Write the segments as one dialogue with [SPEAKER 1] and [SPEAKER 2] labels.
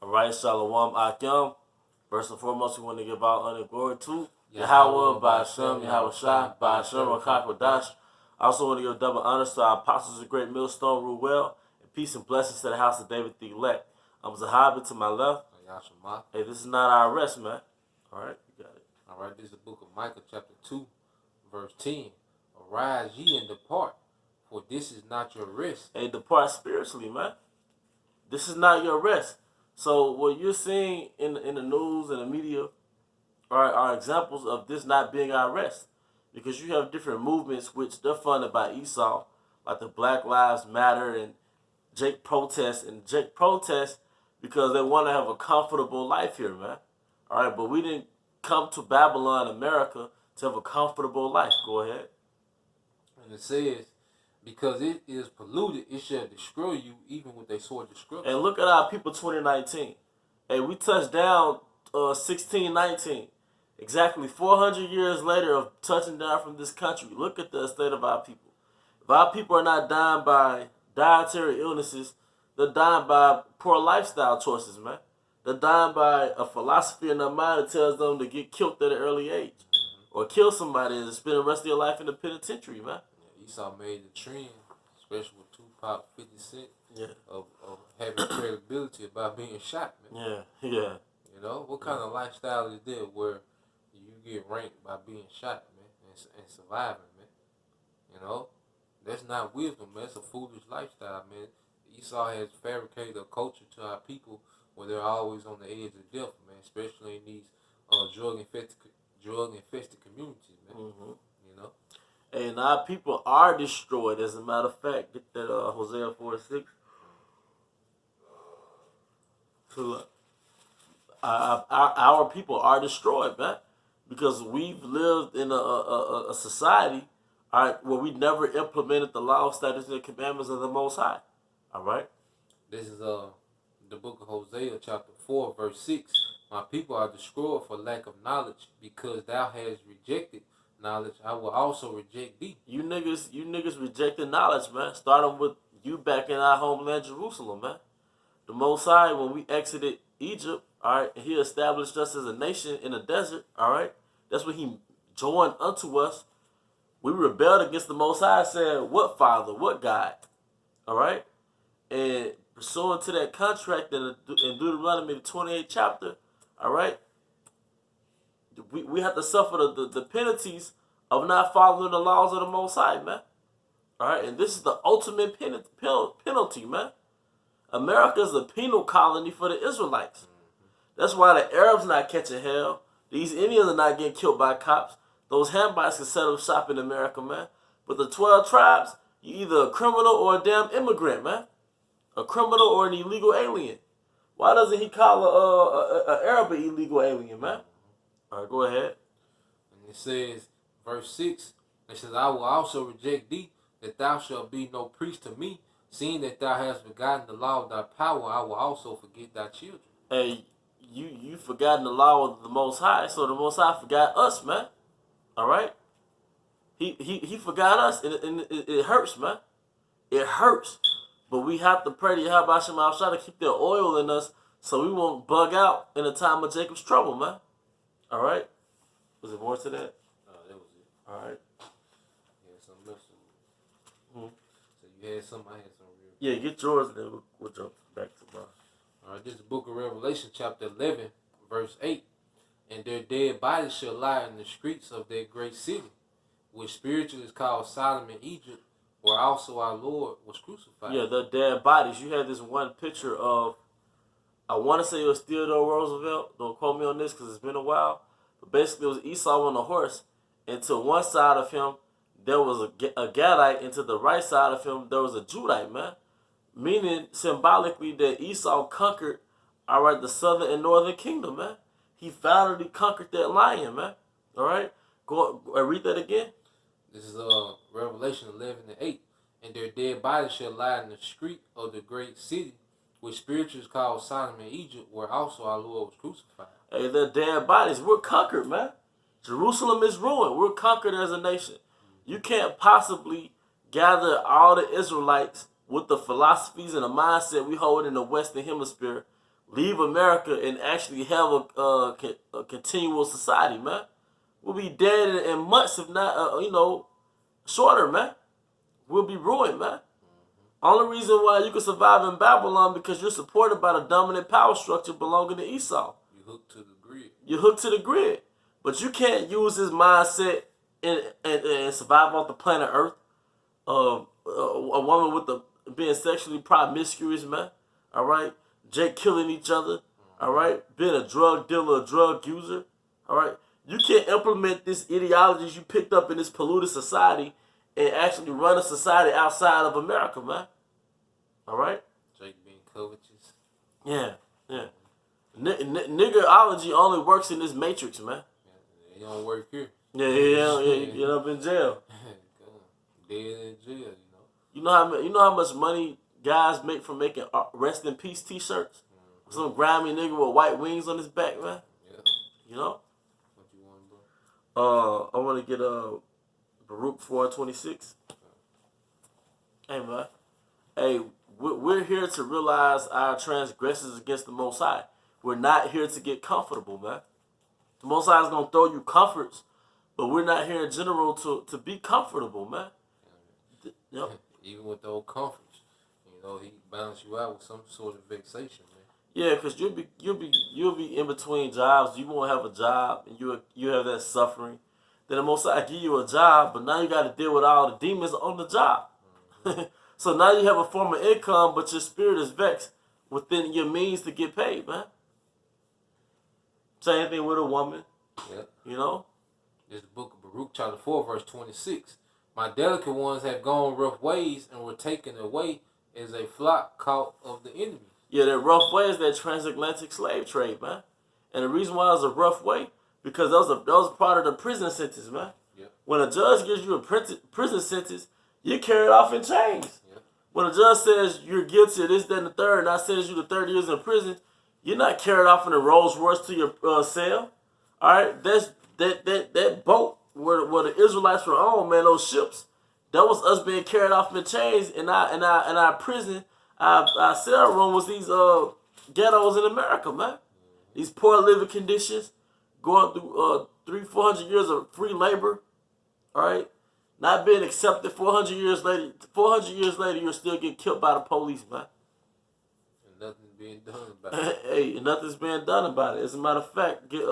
[SPEAKER 1] All right, Shalom Akim. First and foremost, we want to give our honor and glory to Yahweh, Ba'ashem, Yahweh Shai, Ba'ashem, Rakak, Wadash. I also want to give double honors to our apostles of Great Millstone, rule well, and peace and blessings to the house of David the elect. I'm Zahabi to my left. Hey, this is not our rest, man. All right, you got it.
[SPEAKER 2] All right, this is the book of Micah, chapter 2, verse 10. Arise ye and depart, for this is not your rest.
[SPEAKER 1] Hey, depart spiritually, man. This is not your rest. So what you're seeing in the news and the media are examples of this not being our rest. Because you have different movements which they're funded by Esau, like the Black Lives Matter and Jake protests because they want to have a comfortable life here, man. All right, but we didn't come to Babylon, America, to have a comfortable life. Go ahead.
[SPEAKER 2] And it says, because it is polluted, it shall destroy you, even with a sword destruction.
[SPEAKER 1] And look at our people 2019. Hey, we touched down 1619. Exactly 400 years later of touching down from this country. Look at the state of our people. If our people are not dying by dietary illnesses, they're dying by poor lifestyle choices, man. They're dying by a philosophy in their mind that tells them to get killed at an early age. Or kill somebody and spend the rest of your life in the penitentiary, man.
[SPEAKER 2] Yeah, Esau made the trend, especially with Tupac, 50 Cent,
[SPEAKER 1] yeah,
[SPEAKER 2] of having credibility about being shot, man.
[SPEAKER 1] Yeah.
[SPEAKER 2] You know, what kind of lifestyle is that where you get ranked by being shot, man, and surviving, man? You know, that's not wisdom, man. It's a foolish lifestyle, man. Esau has fabricated a culture to our people where they're always on the edge of death, man, especially in these drug-infested communities, man.
[SPEAKER 1] Mm-hmm.
[SPEAKER 2] You know?
[SPEAKER 1] And our people are destroyed, as a matter of fact. Get that Hosea 4:6. So, our people are destroyed, man, because we've lived in a society, all right, where we never implemented the law, statutes, and commandments of the Most High. All right.
[SPEAKER 2] This is the book of Hosea, chapter 4, verse 6. My people are destroyed for lack of knowledge, because thou hast rejected knowledge. I will also reject thee.
[SPEAKER 1] You niggas rejected knowledge, man. Starting with you back in our homeland, Jerusalem, man. The Most High, when we exited Egypt, all right, and He established us as a nation in the desert, all right. That's when He joined unto us. We rebelled against the Most High, said, "What Father? What God?" All right. And pursuant to that contract in Deuteronomy, the 28th chapter, all right, we have to suffer the penalties of not following the laws of the Most High, man. All right, and this is the ultimate penalty, man. America is a penal colony for the Israelites. That's why the Arabs not catching hell. These Indians are not getting killed by cops. Those Hamites can set up shop in America, man. But the 12 tribes, you either a criminal or a damn immigrant, man. A criminal or an illegal alien. Why doesn't He call a Arab an illegal alien, man? All right, go ahead.
[SPEAKER 2] And it says, verse 6, it says, I will also reject thee, that thou shalt be no priest to me, seeing that thou hast forgotten the law of thy power, I will also forget thy children.
[SPEAKER 1] Hey, you forgotten the law of the Most High, so the Most High forgot us, man. All right? He forgot us, and it hurts, man. It hurts. But we have to pray to Yahweh Shem Al-Shai to keep that oil in us so we won't bug out in the time of Jacob's trouble, man. All right? Was there more to that?
[SPEAKER 2] That was it.
[SPEAKER 1] All right.
[SPEAKER 2] You had something else. So you had something, I had something real.
[SPEAKER 1] Yeah, get yours, and then we'll jump back to mine.
[SPEAKER 2] All right, this is the book of Revelation, chapter 11, verse 8. And their dead bodies shall lie in the streets of that great city, which spiritually is called Sodom and Egypt, where also our Lord was crucified.
[SPEAKER 1] Yeah, the dead bodies. You had this one picture of, I want to say it was Theodore Roosevelt. Don't quote me on this because it's been a while. But basically, it was Esau on a horse. And to one side of him, there was a Gadite. And to the right side of him, there was a Judite, man. Meaning, symbolically, that Esau conquered, all right, the southern and northern kingdom, man. He finally conquered that lion, man. All right? Go read that again.
[SPEAKER 2] This is Revelation 11 and 8. And their dead bodies shall lie in the street of the great city, which spiritually is called Sodom and Egypt, where also our Lord was crucified.
[SPEAKER 1] Hey, their dead bodies. We're conquered, man. Jerusalem is ruined. We're conquered as a nation. You can't possibly gather all the Israelites with the philosophies and the mindset we hold in the Western Hemisphere, leave America and actually have a continual society, man. We'll be dead in months, if not, shorter, man. We'll be ruined, man. Only reason why you can survive in Babylon because you're supported by the dominant power structure belonging to Esau.
[SPEAKER 2] You hooked to the grid.
[SPEAKER 1] You're hooked to the grid. But you can't use his mindset and survive off the planet Earth. A woman with being sexually promiscuous, man. All right? Jake killing each other. All right? Being a drug dealer, a drug user. All right? You can't implement this ideologies you picked up in this polluted society and actually run a society outside of America, man. All right?
[SPEAKER 2] Jake being covetous.
[SPEAKER 1] Yeah. Niggerology only works in this matrix, man.
[SPEAKER 2] It don't work here.
[SPEAKER 1] Yeah. You end up in jail.
[SPEAKER 2] Dead in jail,
[SPEAKER 1] You know how much money guys make from making rest in peace T-shirts? Some grimy nigga with white wings on his back, man.
[SPEAKER 2] Yeah.
[SPEAKER 1] You know?
[SPEAKER 2] What you want, bro?
[SPEAKER 1] I want to get Baruch 4:26. Hey, man. Hey, we're here to realize our transgressions against the Most High. We're not here to get comfortable, man. The Most High is going to throw you comforts, but we're not here in general to be comfortable, man. Yep.
[SPEAKER 2] Even with those comforts, he balance you out with some sort of vexation, man.
[SPEAKER 1] Yeah, because you'll be in between jobs. You won't have a job, and you have that suffering. Then the Most High give you a job, but now you got to deal with all the demons on the job. So now you have a form of income, but your spirit is vexed within your means to get paid, man. Same thing with a woman.
[SPEAKER 2] Yeah. This book of Baruch chapter 4 verse 26. My delicate ones have gone rough ways and were taken away as a flock caught of the enemy.
[SPEAKER 1] Yeah, that rough way is that transatlantic slave trade, man. And the reason why it was a rough way, because that was part of the prison sentence, man.
[SPEAKER 2] Yep.
[SPEAKER 1] When a judge gives you a prison sentence, you're carried off in chains.
[SPEAKER 2] Yep.
[SPEAKER 1] When a judge says you're guilty of this, that, and the third, and I sentences you to 30 years in prison, you're not carried off in a Rolls Royce to your cell. All right, that's that boat where the Israelites were on, man. Those ships, that was us being carried off in chains. In our prison, our cell room was these ghettos in America, man. These poor living conditions, going through 300-400 years of free labor. All right, not being accepted. 400 years later, you're still getting killed by the police, man.
[SPEAKER 2] And nothing being done about it.
[SPEAKER 1] Hey, nothing's being done about it. As a matter of fact, get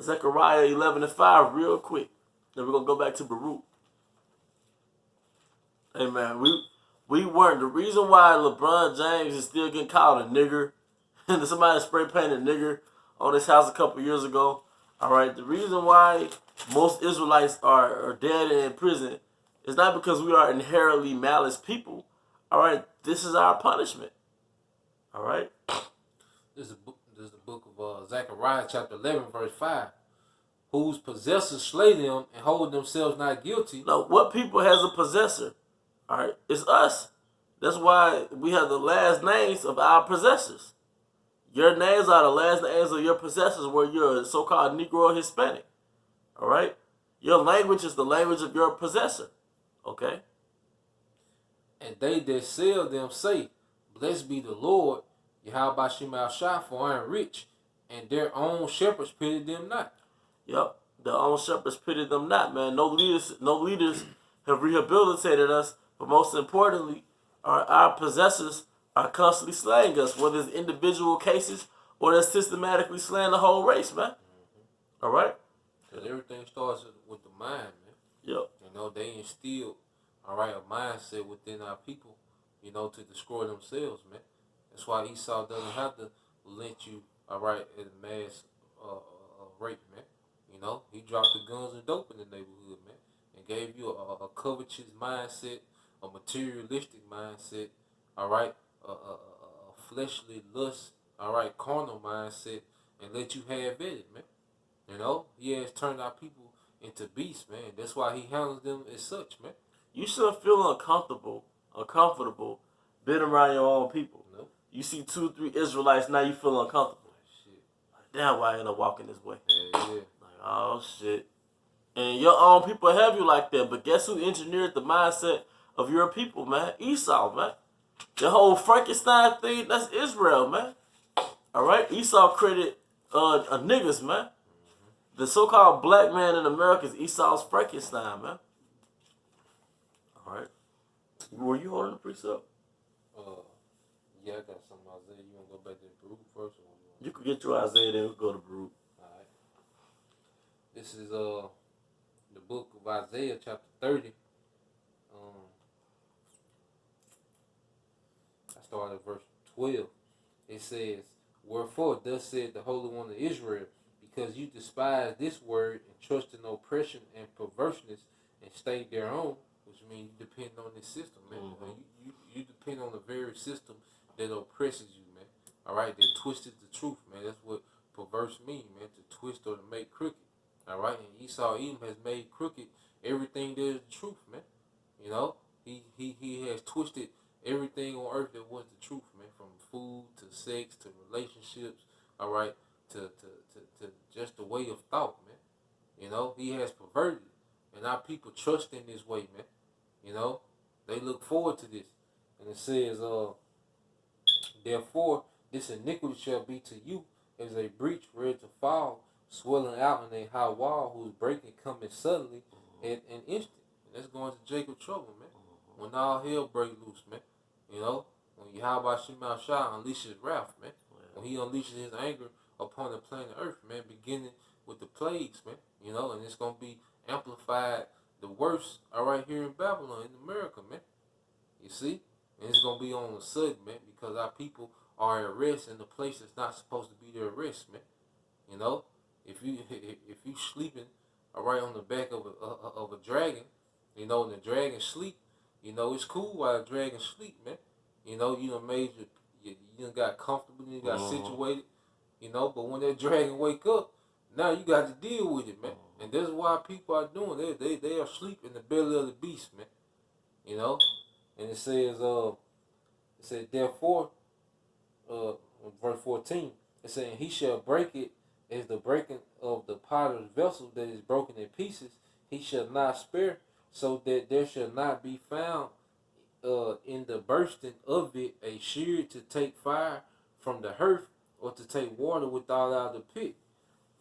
[SPEAKER 1] Zechariah 11:5 real quick. Then we're gonna go back to Baruch. Hey man, we weren't the reason why LeBron James is still getting called a nigger. And somebody spray painted nigger on his house a couple years ago. All right, the reason why most Israelites are dead and in prison is not because we are inherently malice people. All right, this is our punishment. All right.
[SPEAKER 2] This is the book of Zechariah chapter 11 verse 5. Whose possessors slay them and hold themselves not guilty.
[SPEAKER 1] Now, what people has a possessor? All right, it's us. That's why we have the last names of our possessors. Your names are the last names of your possessors where you're a so-called Negro or Hispanic. All right? Your language is the language of your possessor. Okay?
[SPEAKER 2] And they that sell them say, Blessed be the Lord, Yahweh Shema Shah, for I am rich, and their own shepherds pity them not.
[SPEAKER 1] Yep. Their own shepherds pity them not, man. No leaders have rehabilitated us, but most importantly, our possessors are constantly slaying us, whether it's individual cases or they're systematically slaying the whole race, man. All right?
[SPEAKER 2] Because everything starts with the mind, man.
[SPEAKER 1] Yep.
[SPEAKER 2] They instilled, a mindset within our people, to destroy themselves, man. That's why Esau doesn't have to lynch you, at a mass rate, man. He dropped the guns and dope in the neighborhood, man, and gave you a covetous mindset, a materialistic mindset, a fleshly lust, carnal mindset, and let you have it, man. He has turned our people into beasts, man. That's why he handles them as such, man.
[SPEAKER 1] You shouldn't feel uncomfortable being around your own people.
[SPEAKER 2] No.
[SPEAKER 1] You see 2-3 Israelites, now you feel uncomfortable.
[SPEAKER 2] Shit.
[SPEAKER 1] Damn, why I end up walking this way?
[SPEAKER 2] Yeah.
[SPEAKER 1] Like, oh, shit. And your own people have you like that, but guess who engineered the mindset of your people, man? Esau, man. The whole Frankenstein thing, that's Israel, man. All right, Esau created niggas, man. The so-called black man in America is Esau's Frankenstein, man. All right. Were you holding the precept?
[SPEAKER 2] Yeah, I got some Isaiah. You want to go back to Baruch first? Or
[SPEAKER 1] You could get your Isaiah, then we'll go to Baruch.
[SPEAKER 2] All right. This is the book of Isaiah, chapter 30. I started at verse 12. It says, "Wherefore thus said the Holy One of Israel, because you despise this word and trust in oppression and perverseness and stay thereon," which means you depend on this system, man.
[SPEAKER 1] Mm-hmm.
[SPEAKER 2] You depend on the very system that oppresses you, man. All right, that twisted the truth, man. That's what perverse mean, man. To twist or to make crooked. All right, and Esau Edom has made crooked everything that is the truth, man. You know, he has twisted everything on earth that was the truth, man. From food to sex to relationships, all right, to just the way of thought, man. You know, he has perverted it, and our people trust in this way, man. You know, they look forward to this, and it says, "Therefore, this iniquity shall be to you as a breach ready to fall, swelling out in a high wall, whose breaking cometh suddenly at an instant." And that's going to Jacob's trouble, man. When all hell break loose, man. You know, when Yahweh Shema Shah unleashes wrath, man. When he unleashes his anger upon the planet Earth, man, beginning with the plagues, man. You know, and it's going to be amplified the worst, all right, here in Babylon, in America, man. You see? And it's going to be on the sudden, man, because our people are at rest in the place that's not supposed to be their rest, man. You know? If you sleeping, all right, on the back of a dragon, you know, and the dragon sleep, you know, it's cool while the dragon sleep, man. You know, you done made you done got comfortable, you got situated, you know, but when that dragon wake up, now you got to deal with it, man. And that's why people are doing. They are asleep in the belly of the beast, man. You know? And it says, therefore, verse 14, it says, "He shall break it as the breaking of the potter's vessel that is broken in pieces. He shall not spare, so that there shall not be found in the bursting of it a shear to take fire from the hearth, or to take water without out of the pit.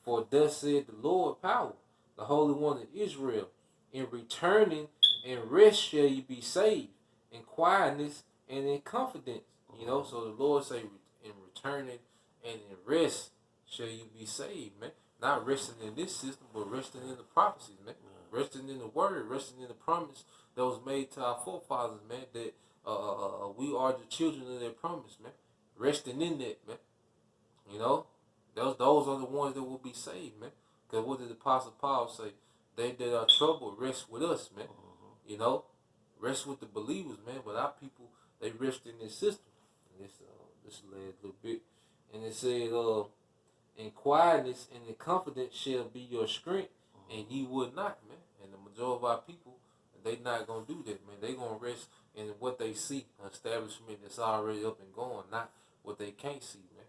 [SPEAKER 2] For thus said the Lord power, the Holy One of Israel, in returning and rest shall you be saved, in quietness and in confidence." You know, so the Lord say, in returning and in rest shall you be saved, man. Not resting in this system, but resting in the prophecies, man. Resting in the word, resting in the promise that was made to our forefathers, man. That we are the children of that promise, man. Resting in that, man. You know, those are the ones that will be saved, man. Because what did the Apostle Paul say? They that are troubled rest with us, man. You know, rest with the believers, man. But our people, they rest in this system. And this led a little bit, and it said, "In quietness and in confidence shall be your strength, and ye would not," man. And the majority of our people, they not gonna do that, man. They gonna rest in what they see, an establishment that's already up and going, not what they can't see, man.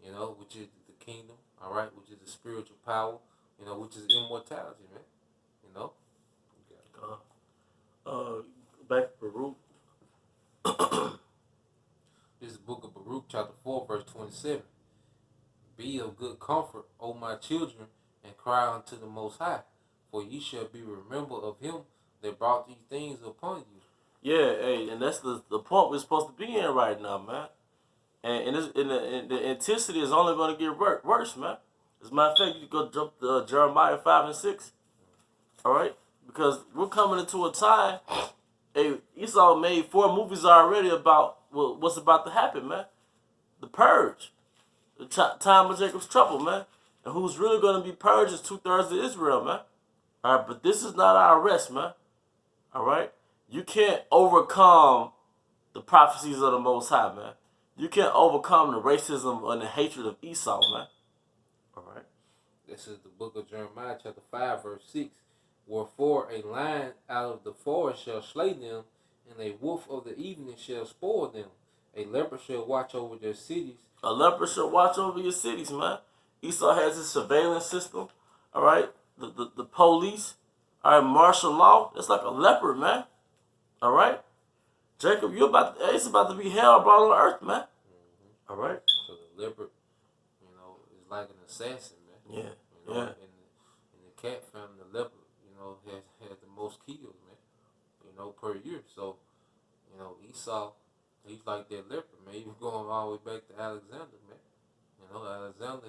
[SPEAKER 2] You know, which is the kingdom, all right, which is the spiritual power, you know, which is immortality, man. You know.
[SPEAKER 1] Back to Baruch.
[SPEAKER 2] This is the book of Baruch, chapter 4, verse 27. "Be of good comfort, O my children, and cry unto the Most High, for ye shall be remembered of him that brought these things upon you."
[SPEAKER 1] Yeah, hey, and that's the point we're supposed to be in right now, man. And the intensity is only going to get worse, man. As a matter of fact, you go jump to Jeremiah 5 and 6. All right? Because we're coming into a time, hey, Esau made 4 movies already about what's about to happen, man. The Purge. The time of Jacob's trouble, man. And who's really going to be purged is 2/3 of Israel, man. All right, but this is not our rest, man. All right? You can't overcome the prophecies of the Most High, man. You can't overcome the racism and the hatred of Esau, man. All right?
[SPEAKER 2] This is the book of Jeremiah, chapter 5, verse 6. "Wherefore a lion out of the forest shall slay them, and a wolf of the evening shall spoil them. A leopard shall watch over their cities."
[SPEAKER 1] A leopard shall watch over your cities, man. Esau has his surveillance system, all right? The police, all right, martial law. It's like a leopard, man, all right? Jacob, it's about to be hell brought on earth, man. All right.
[SPEAKER 2] So the leopard, is like an assassin, man.
[SPEAKER 1] Yeah.
[SPEAKER 2] In the cat family, the leopard, has the most kills, man. Per year. So, Esau, he's like that leopard, man. He was going all the way back to Alexander, man. Alexander,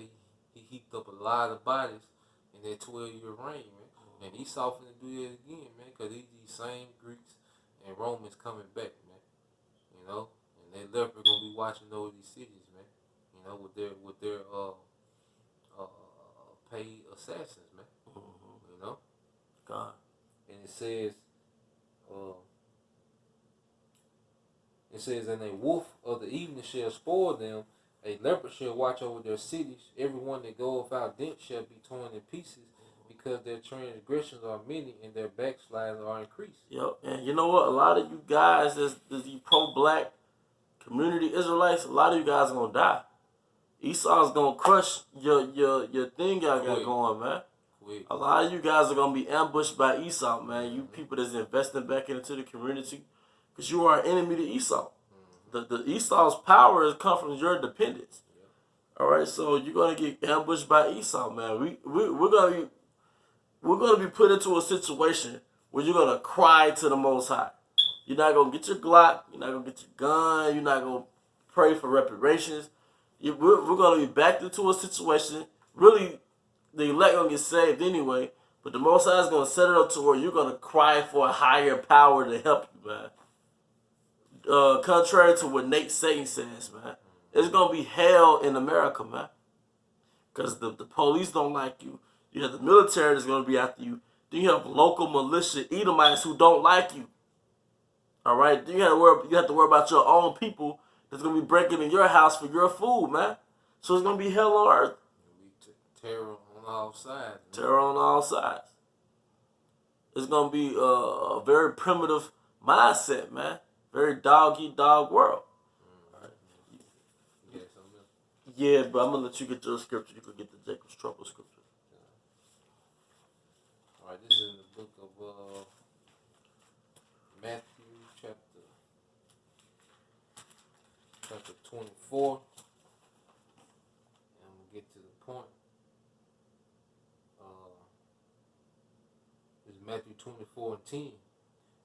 [SPEAKER 2] he heaped up a lot of bodies in that 12-year reign, man. And Esau finna do that again, man, because these same Greeks and Romans coming back, man. And that leopard gonna be watching over these cities, man. With their paid assassins, man.
[SPEAKER 1] God.
[SPEAKER 2] And it says, and a wolf of the evening shall spoil them, a leopard shall watch over their cities, everyone that goeth out thence shall be torn in pieces, because their transgressions are many and their backslidings are increased.
[SPEAKER 1] Yep, and you know what? A lot of you guys, as the pro-black community Israelites, a lot of you guys are gonna die. Esau's gonna crush your thing y'all got going, man. A lot of you guys are gonna be ambushed by Esau, man. You people that's investing back into the community, because you are an enemy to Esau. The Esau's power has come from your dependence. All right, so you're gonna get ambushed by Esau, man. We're gonna be put into a situation where you're gonna cry to the Most High. You're not gonna get your Glock. You're not gonna get your gun. You're not gonna pray for reparations. We're gonna be backed into a situation. Really, the elect gonna get saved anyway, but the Most High is gonna set it up to where you're gonna cry for a higher power to help you, man. Contrary to what Nate Satan says, man, it's gonna be hell in America, man, because the police don't like you. You have the military that's gonna be after you. Then you have local militia Edomites who don't like you. All right, then you have to worry about your own people that's gonna be breaking in your house for your food, man. So it's gonna be hell on earth.
[SPEAKER 2] Terror on all sides. Man.
[SPEAKER 1] Terror on all sides. It's gonna be a very primitive mindset, man. Very dog-eat-dog world.
[SPEAKER 2] Right.
[SPEAKER 1] Yeah, but I'm gonna let you get your scripture. You can get the Jacob's Trouble scripture.
[SPEAKER 2] All right, this is in the book of Matthew, chapter 24. And we'll get to the point. This is Matthew 24:10.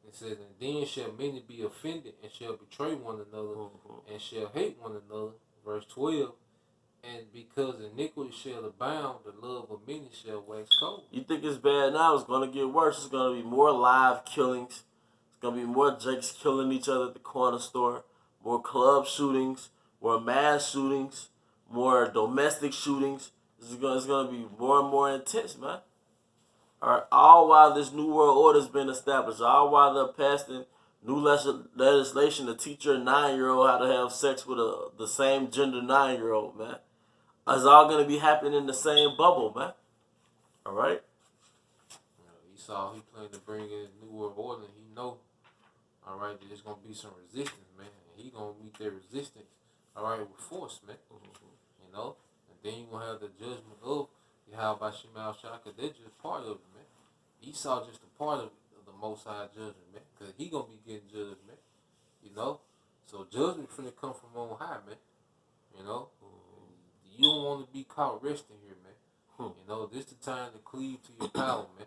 [SPEAKER 2] It says, and then shall many be offended and shall betray one another and shall hate one another. Verse 12. And because iniquity shall abound, the love of many shall wax cold.
[SPEAKER 1] You think it's bad now? It's going to get worse. It's going to be more live killings. It's going to be more Jakes killing each other at the corner store. More club shootings. More mass shootings. More domestic shootings. It's going to be more and more intense, man. All while this new world order has been established. All while they're passing new legislation to teach your 9-year-old how to have sex with the same gender 9-year-old, man. It's all going to be happening in the same bubble, man. All right?
[SPEAKER 2] Esau, he planned to bring in new world order. He know, all right, that there's going to be some resistance, man. And he going to meet their resistance, all right, with force, man. And then you're going to have the judgment of Yahweh Shemal Shaka. They're just part of it, man. Esau just a part of the Most High judgment, man. Because he going to be getting judged, man. So judgment finna come from on high, man. You don't want to be caught resting here, man. This the time to cleave to your power, man.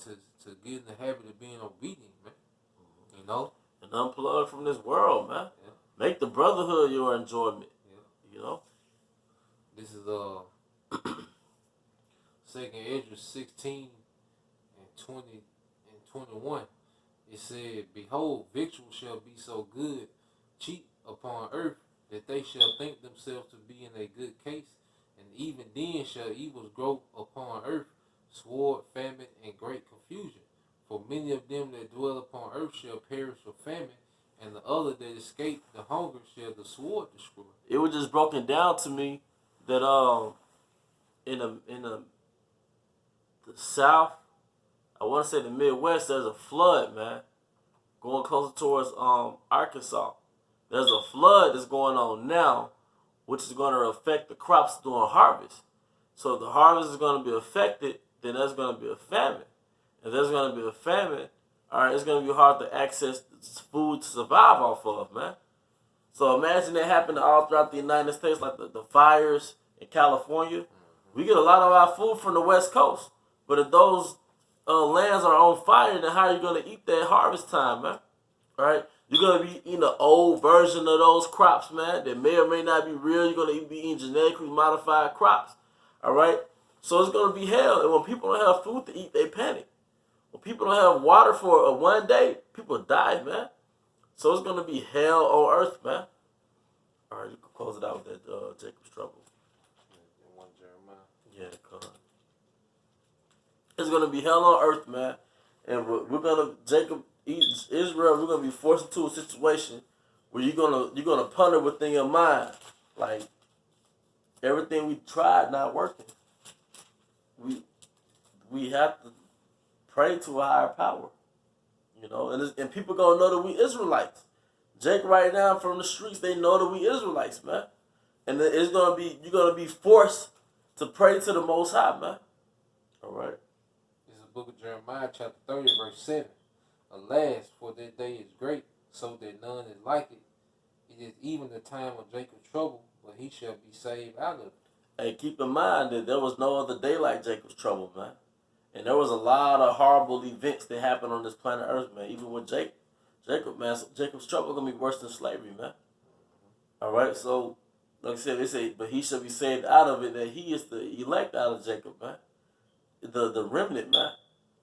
[SPEAKER 2] To get in the habit of being obedient, man.
[SPEAKER 1] And unplug from this world, man.
[SPEAKER 2] Yeah.
[SPEAKER 1] Make the brotherhood your enjoyment.
[SPEAKER 2] Yeah. This is 2nd Ezra 16 and 20 and 21. It said, behold, victuals shall be so good, cheap upon earth, that they shall think themselves to be in a good case, and even then shall evils grow upon earth, sword, famine, and great confusion. For many of them that dwell upon earth shall perish of famine, and the other that escape the hunger shall the sword destroy.
[SPEAKER 1] It was just broken down to me that in the South, I want to say the Midwest, there's a flood, man, going closer towards Arkansas. There's a flood that's going on now, which is going to affect the crops during harvest. So if the harvest is going to be affected, then there's going to be a famine. If there's going to be a famine, all right, it's gonna be hard to access food to survive off of, man. So imagine that happened all throughout the United States, like the fires in California. We get a lot of our food from the West Coast, but if those lands are on fire, then how are you gonna eat that harvest time, man? All right, you're gonna be eating an old version of those crops, man. That may or may not be real. You're gonna be eating genetically modified crops. All right, so it's gonna be hell. And when people don't have food to eat, they panic. When people don't have water for one day, people die, man. So it's gonna be hell on earth, man. All right, you can close it out with that Jacob's trouble.
[SPEAKER 2] And 1 Jeremiah.
[SPEAKER 1] Yeah, come on. It's gonna be hell on earth, man. And we're gonna Israel. We're gonna be forced into a situation where you're gonna ponder within your mind, like everything we tried not working. We have to pray to a higher power, you know. And people gonna know that we Israelites. Jake right now from the streets, they know that we Israelites, man. And you're gonna be forced to pray to the Most High, man. All right.
[SPEAKER 2] This is the book of Jeremiah, chapter 30, verse 7. Alas, for that day is great, so that none is like it. It is even the time of Jacob's trouble, but he shall be saved out of it.
[SPEAKER 1] Hey, keep in mind that there was no other day like Jacob's trouble, man. And there was a lot of horrible events that happened on this planet Earth, man. Even with Jacob, man. So Jacob's trouble gonna be worse than slavery, man. All right, so like I said, they say, but he shall be saved out of it. That he is the elect out of Jacob, man. The remnant, man.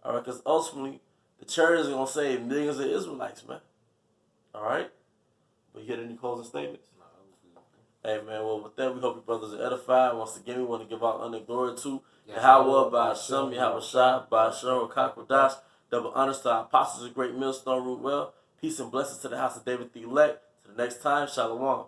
[SPEAKER 1] All right, because ultimately the church is gonna save millions of Israelites, man. All right, but you got any closing statements? Hey, man, well, with that, we hope you brothers are edified. Once again, we want to give out honor and glory to Yahweh, by Hashem, Yahweh Shai, by Hashem, Kakwadash. Double honors to our apostles of Great Millstone Root Well. Peace and blessings to the house of David the elect. To the next time, Shalom.